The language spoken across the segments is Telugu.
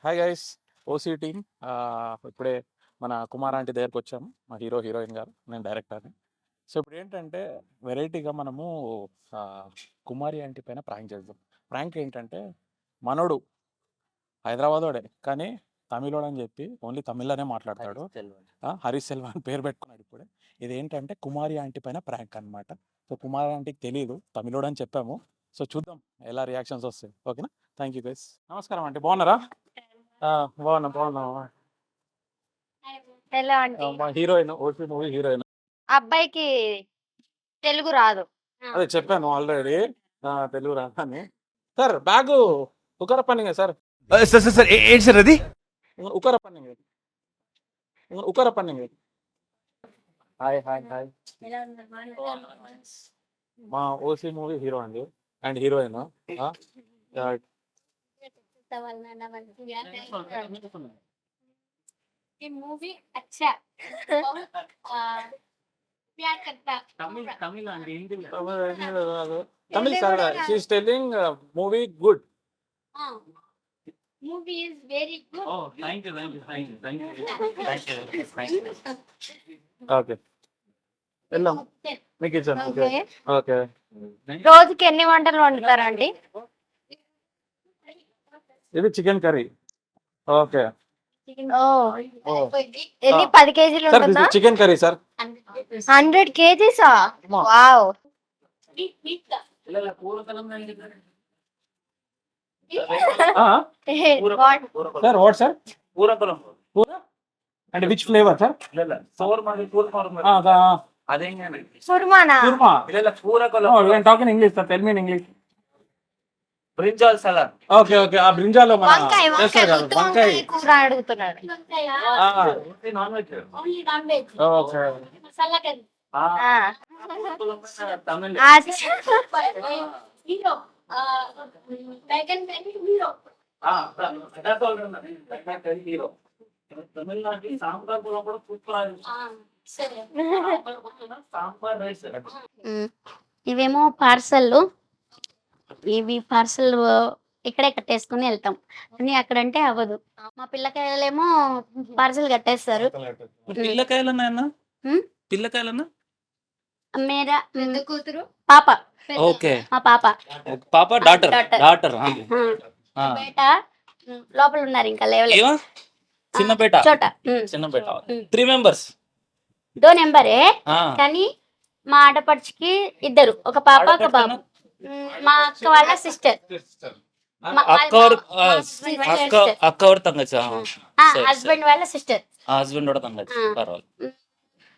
Hi guys, OC team. ఇప్పుడే మన కుమార్ ఆంటీ దగ్గరకు వచ్చాము, మా హీరోయిన్ గారు, నేను డైరెక్టర్ని. సో ఇప్పుడు ఏంటంటే వెరైటీగా మనము ఆ, కుమారి ఆంటీ పైన ప్రాంక్ చేద్దాం. ప్రాంక్ ఏంటంటే మనోడు హైదరాబాదోడే కానీ తమిళోడు అని చెప్పి ఓన్లీ తమిళ్లోనే మాట్లాడతాడు. హరీష్ సెల్వా అని పేరు పెట్టుకున్నాడు ఇప్పుడే. ఇది ఏంటంటే కుమారి ఆంటీ పైన ప్రాంక్ అనమాట. సో కుమారి ఆంటీకి తెలియదు తమిళోడు అని చెప్పాము. సో చూద్దాం ఎలా రియాక్షన్స్ వస్తాయి. ఓకేనా? Thank you guys. నమస్కారం ఆంటీ, బాగున్నారా? బాగున్నా. ఎలా అంటే మా హీరోయిన్, ఓటీ మూవీ హీరోయిన్. అబ్బాయికి తెలుగు రాదు. అదే చెప్పాను ఆల్రెడీ, తెలుగు రాదని. సార్ బ్యాగు ఉకర పన్నింగ్ సార్, సార్ సార్ సార్ ఏంటి సార్ అది? ఉకర పన్నింగ్, ఉకర పన్నింగ్. Hi hi hi. మా ఓసీ మూవీ హీరో అండి అండ్ హీరోయిన్. ये मूवी अच्छा प्यार करता Tamil sir, she's telling movie good. Movie is very good. Okay వెళ్దాం, మీకు ఇచ్చాను. Okay okay. రోజుకి ఎన్ని వంటలు వండుతారండి? ఇది చికెన్ కర్రీ. ఓకే. ఎన్ని 10 కేజీలు సార్ ఉంటుందా? Chicken curry sir. 100 కేజీసా? వావ్. Sir what sir? కూర అండ్ విచ్ ఫ్లేవర్ సార్? కుర్మానా? Korma. Talking English sir, tell me in English. Brinjal salad. Okay okay. ఆ బ్రింజాలో మన వంకాయ చేస్తారు కదా, వంకాయ. కూర అడుగుతున్నాడు. Non veg. ఓకే. తమిళ హీరో. తమిళనాడు సాంబార్ కూడా సూపర్. సాంబార్ రైస్. ఇవేమో పార్సల్, ఇవి పార్సల్ ఇక్కడే కట్టేసుకుని వెళ్తాం అని అక్కడంటే అవ్వదు. మా పిల్లకాయలేమో పార్సల్ కట్టేస్తారు. పిల్లకాయలన్నా హ్మ్? పిల్లకాయలన్నా మేరా కూతురు పాప, ఓకే. మా పాప పాప డాటర్ Daughter. డాటర్ బేట లోపల ఉన్నారు, ఇంకా లేవలేదు. ఏవా చిన్న బేట చోట చిన్న బేట 3 members. దో నెంబరే, కానీ మా ఆడపడుచుకి ఇద్దరు, ఒక పాప ఒక బాబు. మా అక్క వాళ్ళ సిస్టర్, అక్క और तंगच హస్బెండ్ వాళ్ళ సిస్టర్. హస్బెండ్ కూడా तंगच పర్వాలేదు.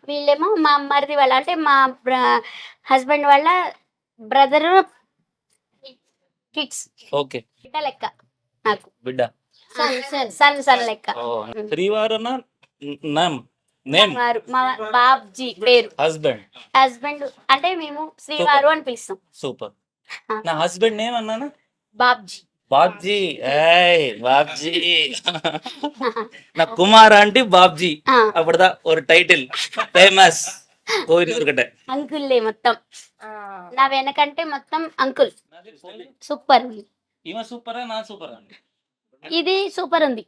వీళ్ళేమో మా మరిది వాళ్ళ, అంటే మా హస్బెండ్ వాళ్ళ బ్రదర్ కిడ్స్. ఓకే. బిడ్డ లెక్క నాకు, బిడ్డ సన్ లెక్క. శ్రీవారన నేమ్ నేమ్ వారు మా బాబ్జీ పేరు. హస్బెండ్ అంటే మేము శ్రీవారు అని పిలుస్తాం. సూపర్. నా హస్బెండ్ నేమ్ అన్నానా? బాబ్జీ. బాబ్జీ. ఏయ్ బాబ్జీ. నా కుమార్ ఆంటీ బాబ్జీ. అప్పుడుదా ஒரு டைட்டில் ఫేమస్ కోయినూరుకటే. అంకుల్లే మొత్తం, నా వెనకంటే మొత్తం అంకుల్. సూపర్. ఈమె సూపరా నా సూపరా? ఇది సూపర్ ఉంది.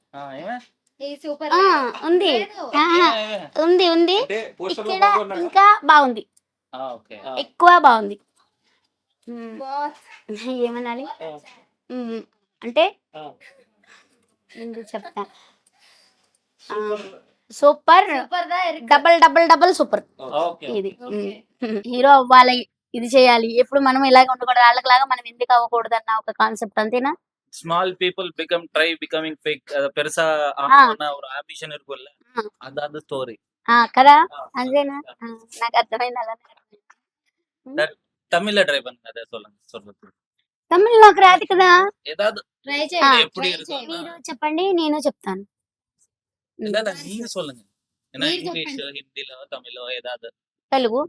సూపర్ ఉంది ఉంది ఉంది. ఇక్కడ ఇంకా బాగుంది, ఓకే. ఎక్కువ బాగుంది. ఏమనాలి అంటే ఎందుకు చెప్తా, super, double double double super. Okay. ఇది హీరో అవ్వాలి, ఇది చేయాలి, ఎప్పుడు మనం ఇలాగ ఉండకూడదు, వాళ్ళకిలాగా మనం ఎందుకు అవ్వకూడదు అన్న ఒక కాన్సెప్ట్, అంతేనా? Small people become try becoming fake ಪೆರಸಾ ಅವ್ರ ಆಂಬಿಷನ್ ಇರ್ಬೋಲ್ಲ, ಅದಾದ ಸ್ಟೋರಿ కదా, అంతేనా? నాకు అర్థమైంది, అలానే అర్థమైంది. ತಮಿಳ ಟ್ರೈ ಬಂದ ಅದೇ சொல்லுங்க. తమిళ్ నాకు రాదు కదా. ఏదాదు ట్రై எப்படி இருக்கு? మీరు చెప్పండి, నేను చెప్తాను. இல்ல நீங்க சொல்லுங்க. ஏன்னா మీరు ఇంగ్లీష్ హిందీలో తమిళో ఏదాదు. తెలుగు.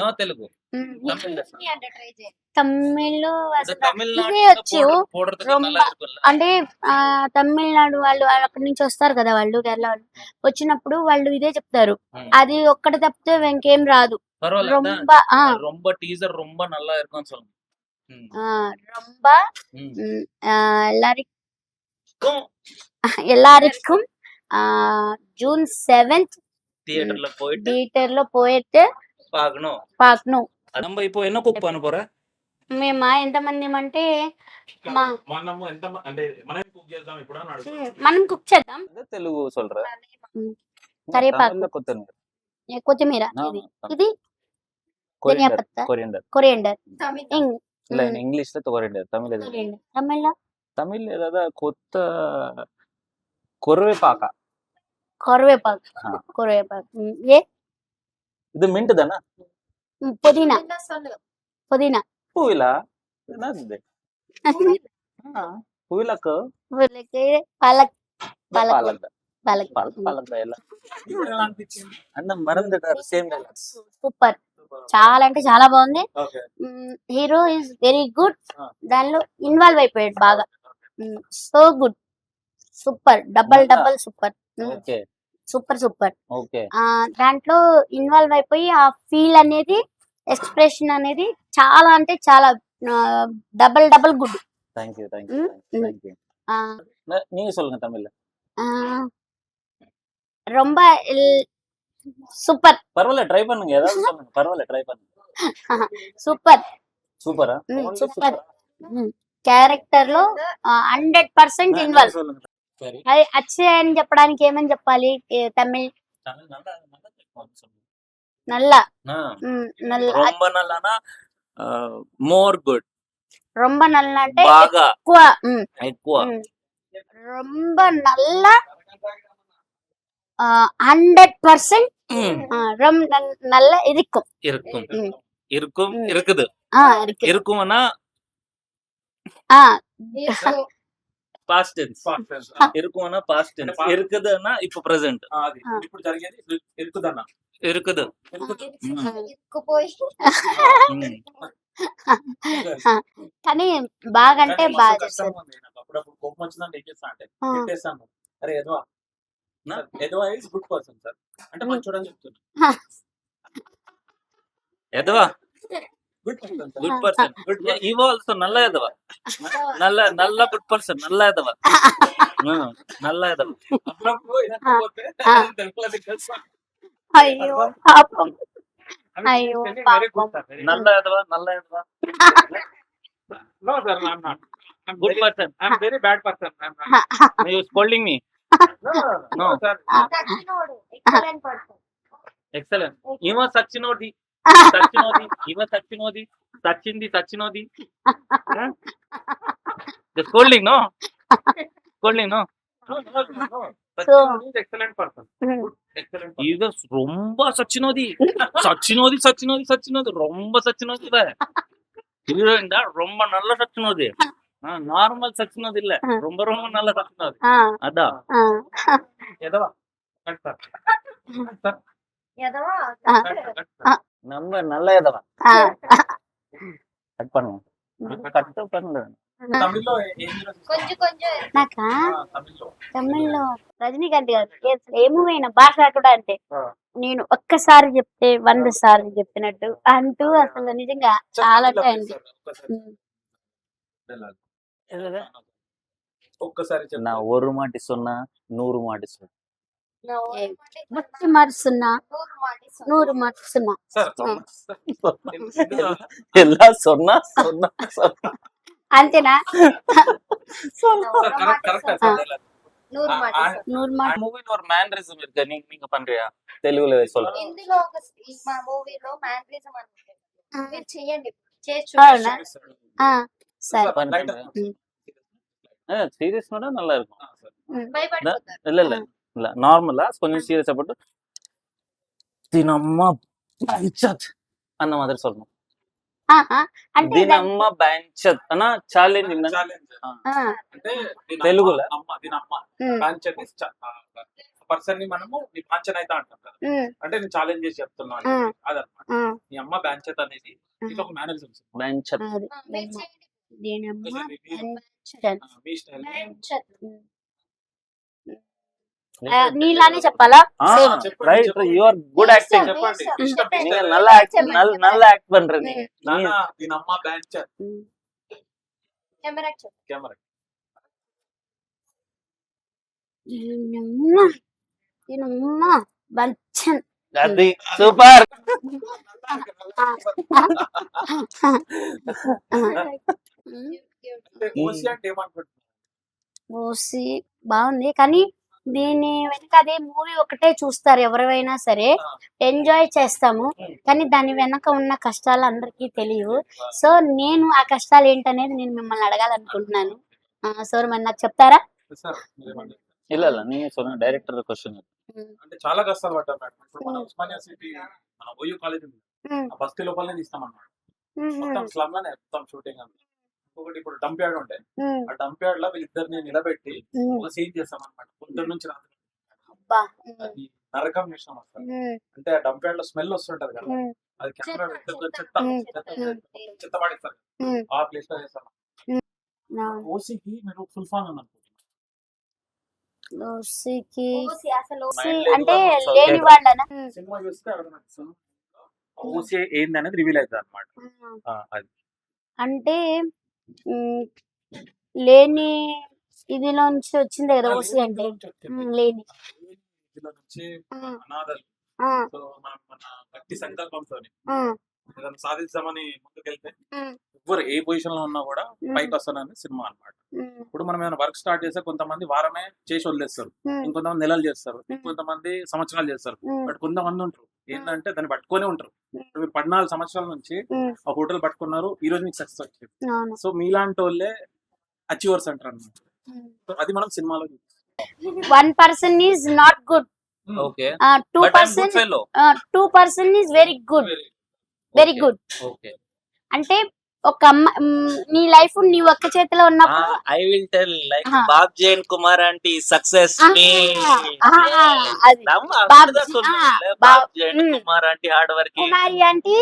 నో తెలుగు. తమిళ్ అసలు తమిళనాడు ఇదే వచ్చు. అంటే తమిళనాడు వాళ్ళు అక్కడి నుంచి వస్తారు కదా, వాళ్ళు కేరళ వాళ్ళు వచ్చినప్పుడు వాళ్ళు ఇదే చెప్తారు. అది ఒక్కటి తప్పితే ఇంకేం రాదు. ரொம்ப டீசர் ரொம்ப நல்லா இருக்கும்னு சொல்லுங்க. ரொம்ப எல்லாரும் எல்லாருக்கும் ஜூன் 7th தியேட்டர்ல போயிட்டு థియేటర్లో పోయితే பார்க்கணும். పాకను. நம்ம இப்போ என்ன குக் பண்ண போற? మేమా ఎంతమంది అంటే మనము ఎంత అంటే మనం కుక్ చేద్దాం ఇప్పుడు అని అడుగుతున్నా. మనం కుక్ చేద్దాం. తెలుగు சொல்ற. కరివేపాకు, தமிழ்ல கொத்தமல்லி. కొత్తిమీర, ఇది ధనియా పత్తా, కొరియండర్, இல்ல இங்கிலீஷ்ல கொரியண்டர், தமிழ்ல எது? தமிழ்ல ஏதாவது கொருவேப்பாக்கா. కరివేపాకు, ఏ இது மின்ட் தானே? పుదీనా, பூவிலா என்னது? பூவிலாக்கு పాలక్, పాలక్ எல்லாம் అన్న మరందటారు సేమ్ డైలాగ్స్. సూపర్, చాలా అంటే చాలా బాగుంది. Okay. Hero is very good, దానిలో ఇన్వాల్వ్ అయిపోయాడు బాగా. So good, super, double super, okay super. Okay. దాంట్లో ఇన్వాల్వ్ అయిపోయి ఆ ఫీల్ అనేది, ఎక్స్ప్రెషన్ అనేది చాలా అంటే చాలా డబల్ గుడ్. థాంక్యూ. ம். நீங்க சொல்லுங்க தமிழ்ல. ரொம்ப సూపర్, பரவாயில்ல ட்ரை பண்ணுங்க, ஏதாவது சொல்லுங்க, பரவாயில்ல ட்ரை பண்ணுங்க. సూపర్, సూపరా? సూపర్. క్యారెక్టర్ లో 100% ఇన్వాల్వ్. சொல்லுங்க. சரி. అది అచ్చే అని చెప్పడానికి ఏమని చెప్పాలి? తమిళ్ தமிழ் நல்லா சொல்லுங்க. నల్ల, నల్ల, ரொம்ப நல்லானா మోర్ గుడ్. రొంబ నల్ల అంటే బాగా ఎక్కువ, ఎక్కువ. రొంబ నల్ల 100%. నల్ల ఇరుక్కుం, இருக்குது. இருக்கு. இருக்கும்னா పాస్ట్ టెన్స్. இருக்கும்னா పాస్ట్ టెన్స్. இருக்குதுன்னா இப்போ ప్రెజెంట్. అది ఇప్పుడు జరిగేది ఇరుకుదన్న. இருக்குது. కానీ బాగా అంటే బాగా చేశారు. అప్పుడప్పుడు కోపం వచ్చిందంటే ఏం చేస్తా అంటే పెట్టేస్తాను. అరే ఎదవా ఇస్ గుడ్ పర్సన్ సార్ అంటే మంచోడు అని చెప్తున్నా. ఎదవా good person sir. Good person. ఇవో ఆల్సో నల్ల ఎదవా. నల్ల గుడ్ పర్సన్. నల్ల ఎదవా. నల్ల ఎదవా. అప్పుడప్పుడు ఇదకపోతే తెలుపులది తెలుసా. అయ్యో పాపం, అయ్యో పాపం. నల్ల ఎదవా. No sir, I'm not. I'm Good very, person. I'm very bad person. I'm not. You scolding me? No sir. Excellent. ఇవ సచ్చినోది. సచ్చింది. The scolding no. No. Sachin is excellent person. Good, excellent person. ఇవ ரொம்ப సచ్చినోది. ரொம்ப సచ్చినోది. ஹீரோயின் தான் ரொம்ப நல்ல சச்சினோது. நார்மல் சச்சினோது இல்ல, ரொம்ப நல்ல சச்சினோது. அதான் ఎదవా కట్ సార్. நம்ம நல்ல எதவா కట్ பண்ணுவோம். కట్ பண்ணல. తమిళ్లో ఏం హీరో కొంచెం నాకా తమిళ్లో తమిళ్లో రజనీకాంత్ గారు ఏ మూవీ అయినా బాగా కూడా అంటే నేను ఒక్కసారి చెప్తే 100 సార్లు చెప్పినట్టు అంటూ అసలు నిజంగా చాలా టైం. ఒక్కసారి చెప్పు. நான் ஒரு மாட்டி சொன்னா 100 மாட்டி சொன்னா. ముచ్చి మరుస్తున్నా 100 మరుస్తున్నా. సార్ எல்லாம் சொன்னா అంతేనా? Correct sir. 100 మాట. மூவில ஒரு மேனரிசம் இருக்கு, நீங்க பண்றியா? తెలుగులో சொல்றேன். ఇందులో మా మూవీలో మ్యానరిజం అనుకుంటే మీరు చెయ్యండి, చేసి అవునా? సరే. சீரியஸ்னோட நல்லா இருக்கும். భయపడిపోతారు. இல்ல நார்மலா கொஞ்சம் சீரியஸா போட்டு தினம்மா பஞ்சத் அந்த மாதிரி சொல்லணும். అంటే దినమ్మ బెంచత్ అన్న ఛాలెంజ్ అంటే తెలుగులో దీని అమ్మ పంచత్ పర్సన్ ని మనము నీ పంచన్ అయితే అంటాం కదా, అంటే నేను ఛాలెంజ్ చేసి చెప్తున్నాను అదనమాట. నీ అమ్మ బ్యాంచత్ అనేది ఇది ఒక మేనరిజం. బెంచత్ మీ స్టైల్ నీలానే చెప్పాలా? Right, you are good acting. చెప్పండి. நீங்க நல்லா ஆக்ட் பண்றீங்க. దీని అమ్మ బ్యాంచత్ కెమెరా కెమెరా దీనమ్మా బంచన్. అది సూపర్. ఓసి అంటే ఏమనుకుంటున్నారు? ఓసి బాగుంది కానీ దీని వెనక అదే మూవీ ఒకటే చూస్తారు ఎవరైనా సరే, ఎంజాయ్ చేస్తాము కానీ దాని వెనక ఉన్న కష్టాలు అందరికీ తెలియవు. సో నేను ఆ కష్టాలు ఏంటనేది నేను మిమ్మల్ని అడగాలనుకుంటున్నాను. సార్ మరి నాకు చెప్తారా? సార్ మీరేమంటారు? ಇಲ್ಲ ಇಲ್ಲ ನೀವೇ ಸೊನ್ನ ಡೈರೆಕ್ಟರ್ ಕ್ವಶನ್. అంటే చాలా కష్టాలు పడ్డారు మేడం. ఇప్పుడు మన ఉస్మానియా సిటీ మన ఓయూ కాలేజ్ ఉంది, ఆ బస్తీ లోపలనే తీస్తాం అన్నమాట. మొత్తం స్లమ్ లోనే మొత్తం షూటింగ్ అంతా. ఇంకొకటి ఇప్పుడు డంప్ యార్డ్ ఉంటాయి, ఆ డంప్ యార్డ్ లో వీళ్ళిద్దరిని నిలబెట్టి ఒక సీన్ చేస్తాం అన్నమాట. పొద్దున్న నుంచి రాత్రి అది నరకం చేసినాం అసలు. అంటే ఆ డంప్ యార్డ్ లో స్మెల్ వస్తుంటది కదా, అది కెమెరా చెత్త పడేస్తారు, ఆ ప్లేస్ లో చేస్తాం. ఓసీకి మీరు ఫుల్ ఫామ్ అని అనుకుంటున్నారు? ఓసికి ఓసి అసలు ఓసి ఓసి అంటే లేని వాళ్ళనా? సినిమా చూస్తే అర్థమవుతుంది ఓసీ ఏంది అనేది రివీల్ అవుతుంది అనమాట. అది అంటే లేని ఇదిలో నుంచి వచ్చింది కదా ఓసి అంటే. లేని ఇందులో నుంచి అనాథలు. సో మనం మన గట్టి సంకల్పంతో ఏదైనా సాధిద్దామని ముందుకెళ్తే ఎవరు ఏ పొజిషన్ లో ఉన్నా కూడా పైకి వస్తానని సినిమా అన్నమాట. ఇప్పుడు మనం ఏమైనా వర్క్ స్టార్ట్ చేస్తే కొంతమంది వారమే చేసి వదిలేస్తారు, ఇంకొంతమంది నెలలు చేస్తారు, ఇంకొంతమంది సంవత్సరాలు చేస్తారు. బట్ కొంతమంది ఉంటారు ఏంటంటే దాన్ని పట్టుకొనే ఉంటారు. మీరు 14 సంవత్సరాల నుంచి ఆ హోటల్ పట్టుకున్నారు, ఈ రోజు మీకు సక్సెస్ వచ్చింది. సో మీలాంటి వాళ్ళే అచీవర్స్ అంటారు అన్నమాట. సో అది మనం సినిమాలో one person is not good, okay, 2% is very good, very good. Okay, అంటే ఒక నీ లైఫ్ నీ ఒక్క చేతిలో ఉన్నప్పుడు I will tell like Babji and Kumar aunty success me. అది Babji and Kumar aunty hard work. Kumari అంటే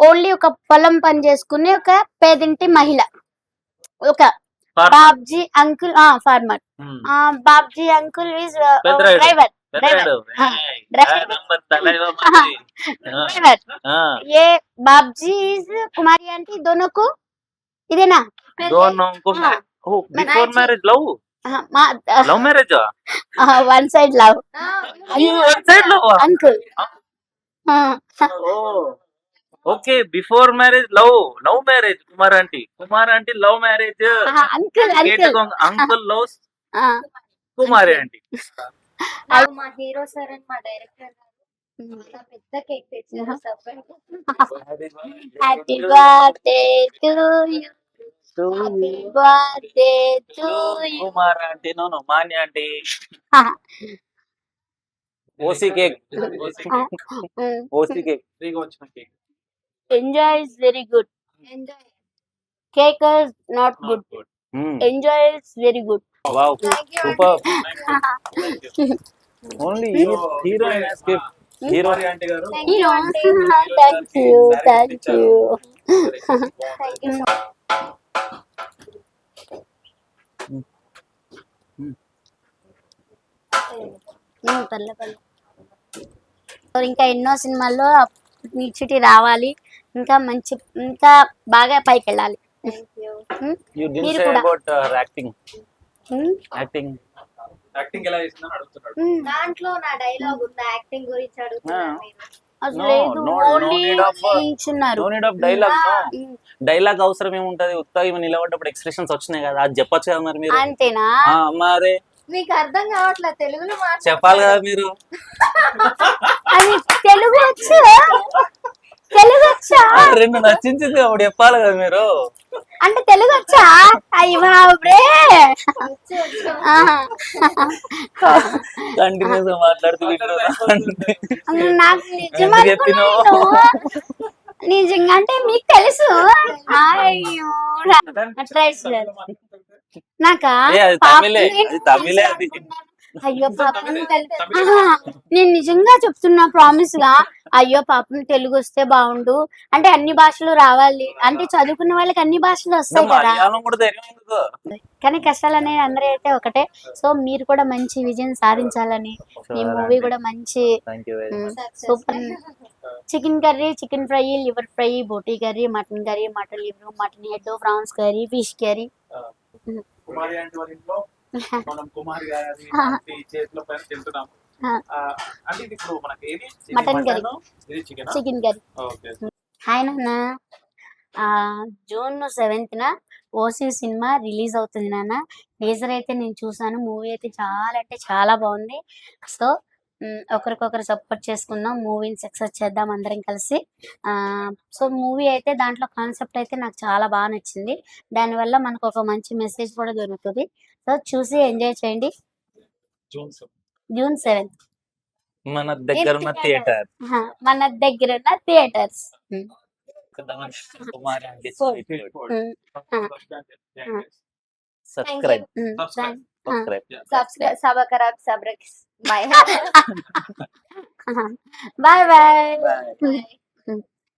ఓన్లీ ఒక పొలం పని చేసుకునే ఒక పేదింటి మహిళ. ఒక Babji uncle farmer, Babji uncle is driver. ये बाबजी इज कुमारी आंटी दोनों को इदेना दोनों को before marriage love marriage one side love one side love uncle. Okay, before marriage love marriage Kumar aunty love marriage uncle uncle loves Kumari aunty. మా హీరో సార్ అండ్ మా డైరెక్టర్ గారు చాలా పెద్ద కేక్ తెచ్చారు. Happy birthday to you, happy birthday to you Kumar aunty. No मान्य आंटी. ओसी केक ఫ్రీగా వచ్చిన cake. Enjoy is very good, enjoy. Cake is not good, enjoy is very good. Wow Thank you, super. aunty. Only heroine has gift. Kumari aunty గారు hero thank you, thank you. పర్లే పర్లే. ఇంకా ఎన్నో సినిమాల్లో నీ చిటి రావాలి, ఇంకా మంచి ఇంకా బాగా పైకి వెళ్ళాలి. You didn't మీరు say కూడా. about acting. యాక్టింగ్ ఎలా చేసిందని అడుగుతున్నాడు. దాంట్లో నా డైలాగ్ ఉంది, యాక్టింగ్ గురించి అడుగుతున్నారు మీరు. అసలు No, లేదు, no ఓన్లీ need of- నిల్చున్నారు. No need of dialogue. No. Dialogue అవసరం ఏముంటది, ఉత్తగా ఇవి నిలబడ్డప్పుడు ఎక్స్ప్రెషన్స్ వచ్చినాయి కదా, అది చెప్పొచ్చు కదా మరి మీరు. అంతేనా? మరి మీకు అర్థం కావట్లేదు తెలుగులో చెప్పాలి కదా మీరు. అది తెలుగు వచ్చు, తెలుగు వచ్చా? రెండు నచ్చించింది అప్పుడు చెప్పాలి కదా మీరు. అంటే తెలుగు వచ్చా? అయ్యే కంటిన్యూస్ గా మాట్లాడుతూ నాకు నిజంగా నిజంగా అంటే మీకు తెలుసు. అయ్యో నాకా తమిళే అది. అయ్యో పాపం నేను నిజంగా చెప్తున్నా ప్రామిస్ గా. అయ్యో పాపం తెలుగు వస్తే బాగుండు, అంటే అన్ని భాషలు రావాలి, అంటే చదువుకున్న వాళ్ళకి అన్ని భాషలు వస్తాయి కదా. మలయాళం కూడా ధైర్యం ఎందుకు? కానీ కష్టాలు అనేవి అందరూ అయితే ఒకటే. సో మీరు కూడా మంచి విజయం సాధించాలని, ఈ మూవీ కూడా మంచి Thank you very much. Super. Chicken curry, chicken fry, liver fry, బోటీ curry, mutton curry, mutton liver, mutton head, prawns curry, fish curry. Kumari aunty వాళ్ళ ఇంట్లో మనం కుమారి గారి ఆంటీ చేతిలో పైన తింటున్నాం. అంటే ఇది ఇప్పుడు మనకి ఏది మటన్ కర్రీ. ఇది chicken. Chicken curry. Okay. Hi నాన్న. జూన్ 7th ఓసీ సినిమా రిలీజ్ అవుతుంది నాన్న. టీజర్ అయితే నేను చూసాను. మూవీ అయితే చాలా అంటే చాలా బాగుంది. సో ఒకరికొకరు సపోర్ట్ చేసుకుందాం, మూవీని సక్సెస్ చేద్దాం అందరం కలిసి. సో మూవీ అయితే దాంట్లో కాన్సెప్ట్ అయితే నాకు చాలా బాగా నచ్చింది. దానివల్ల మనకు ఒక మంచి మెసేజ్ కూడా దొరుకుతుంది. సో చూసి ఎంజాయ్ చేయండి. జూన్ 7th మన దగ్గర ఉన్న థియేటర్ మన దగ్గర ఉన్న theatres. Kumari aunty Thank subscribe subscribe subscribe bye bye bye.